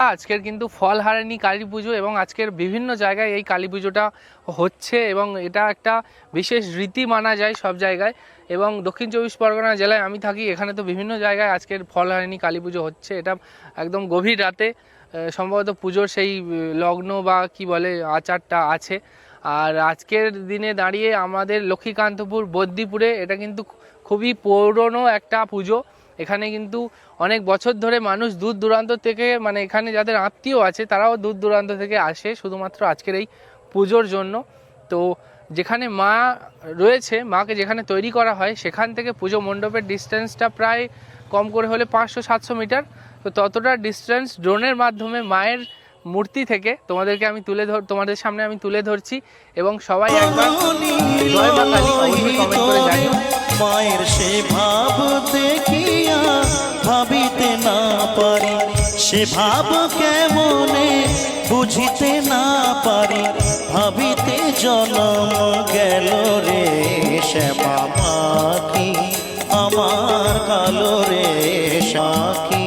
আজকের কিন্তু ফলহারিণী কালী পুজো এবং আজকের বিভিন্ন জায়গায় এই কালী পুজোটা হচ্ছে এবং এটা একটা বিশেষ রীতি মানা যায় সব জায়গায়। এবং দক্ষিণ চব্বিশ পরগনা জেলায় আমি থাকি, এখানে তো বিভিন্ন জায়গায় আজকের ফলহারিণী কালী পুজো হচ্ছে। এটা একদম গভীর রাতে সম্ভবত পুজোর সেই লগ্ন বা কি বলে আচারটা আছে। আর আজকের দিনে দাঁড়িয়ে আমাদের লক্ষ্মীকান্তপুর বদ্যিপুরে এটা কিন্তু খুবই পুরনো একটা পুজো। এখানে কিন্তু অনেক বছর ধরে মানুষ দূর দূরান্ত থেকে, মানে এখানে যাদের আত্মীয় আছে তারাও দূর দূরান্ত থেকে আসে শুধুমাত্র আজকের এই পুজোর জন্য। তো যেখানে মা রয়েছে, মাকে যেখানে তৈরি করা হয় সেখান থেকে পুজো মণ্ডপের ডিস্টেন্সটা প্রায় কম করে হলে 500-700 মিটার। তো ততটা ডিস্টেন্স ড্রোনের মাধ্যমে মায়ের মূর্তি থেকে তোমাদের সামনে আমি তুলে ধরছি। এবং সবাই একবার জয় মা কালী অবশ্যই কমেন্ট করে জানিও। মায়ের সে ভাব দেখিয়া ভাবিতে না পারি, সে ভাব কেমনে বুঝিতে না পারি, ভাবিতে জনম গেল রে শ্যামা পাখি আমার কালো রে সাখী।